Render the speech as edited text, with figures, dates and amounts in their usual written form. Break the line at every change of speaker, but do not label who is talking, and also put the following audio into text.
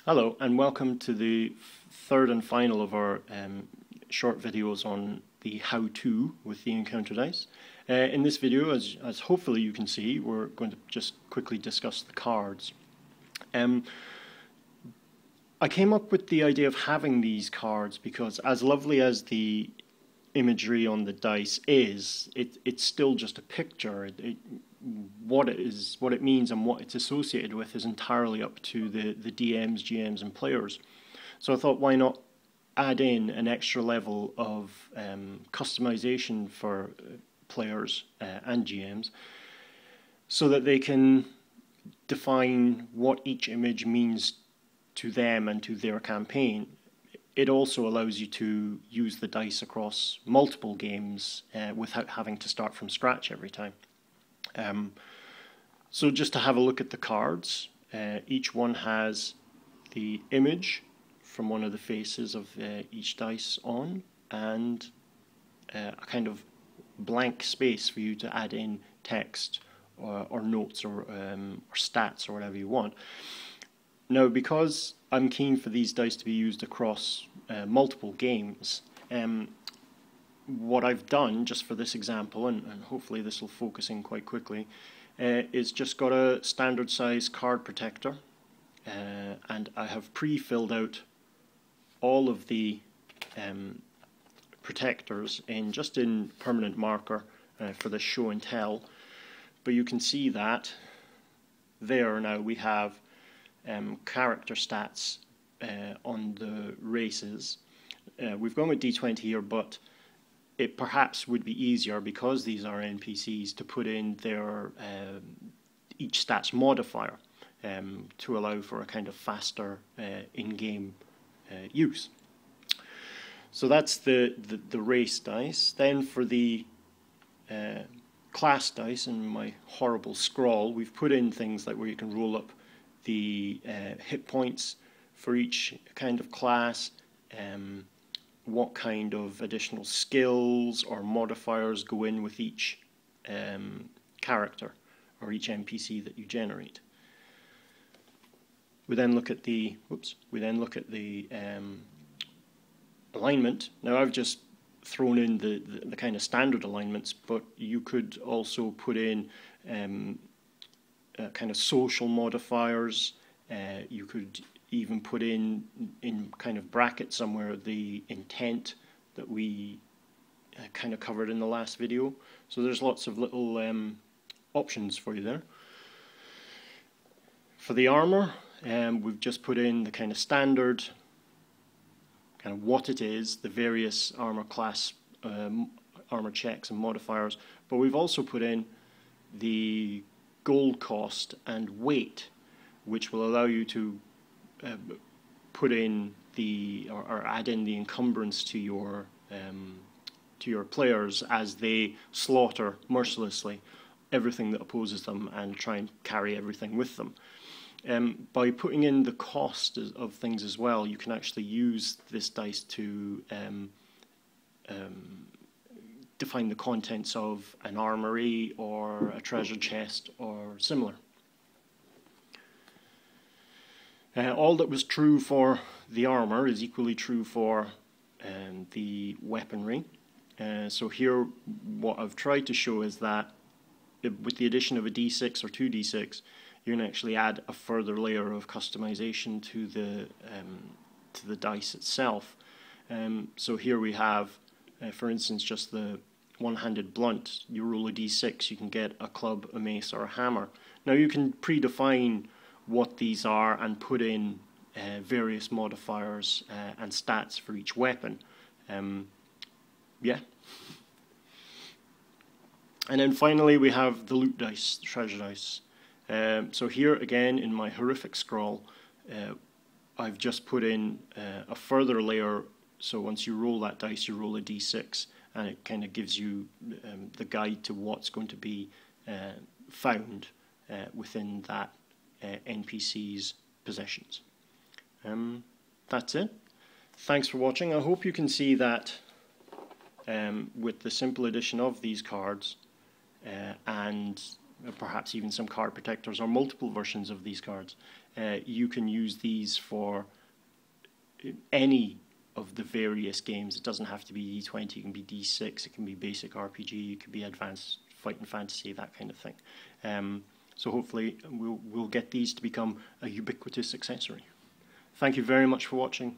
Hello and welcome to the third and final of our short videos on the how-to with the encounter dice. In this video, as hopefully you can see, we're going to just quickly discuss the cards. I came up with the idea of having these cards because as lovely as the imagery on the dice is, it's still just a picture. What it means and what it's associated with is entirely up to the DMs, GMs and players. So I thought, why not add in an extra level of customization for players and GMs so that they can define what each image means to them and to their campaign. It also allows you to use the dice across multiple games without having to start from scratch every time. So just to have a look at the cards, each one has the image from one of the faces of each dice on, and a kind of blank space for you to add in text or notes or stats or whatever you want. Now, because I'm keen for these dice to be used across multiple games, what I've done, just for this example, and hopefully this will focus in quite quickly, is just got a standard size card protector, and I have pre-filled out all of the protectors in permanent marker for the show and tell. But you can see that there now we have character stats on the races. We've gone with D20 here, but it perhaps would be easier, because these are NPCs, to put in their each stats modifier to allow for a kind of faster in-game use. So that's the race dice. Then for the class dice, and my horrible scrawl, we've put in things like where you can roll up the hit points for each kind of class, what kind of additional skills or modifiers go in with each character or each NPC that you generate. We then look at the alignment. Now I've just thrown in the kind of standard alignments, but you could also put in kind of social modifiers. You could even put in kind of brackets somewhere the intent that we kind of covered in the last video. So there's lots of little options for you there. For the armor, we've just put in the kind of standard, kind of what it is, the various armor class, armor checks and modifiers, but we've also put in the gold cost and weight, which will allow you to put in or add in the encumbrance to your players as they slaughter mercilessly everything that opposes them and try and carry everything with them. By putting in the cost of things as well, you can actually use this dice to define the contents of an armory or a treasure chest or similar. All that was true for the armor is equally true for the weaponry. So here what I've tried to show is that with the addition of a D6 or 2D6, you can actually add a further layer of customization to the dice itself. So here we have, for instance, just the one-handed blunt. You roll a D6, you can get a club, a mace, or a hammer. Now you can predefine what these are and put in various modifiers and stats for each weapon. Yeah. And then finally we have the loot dice, the treasure dice. So here again in my horrific scroll, I've just put in a further layer. So once you roll that dice, you roll a D6, and it kind of gives you the guide to what's going to be found within that NPC's possessions. That's it. Thanks for watching. I hope you can see that with the simple addition of these cards and perhaps even some card protectors or multiple versions of these cards, you can use these for any of the various games. It doesn't have to be D20, it can be D6, it can be basic RPG, it could be advanced fighting fantasy, that kind of thing. So hopefully we'll get these to become a ubiquitous accessory. Thank you very much for watching.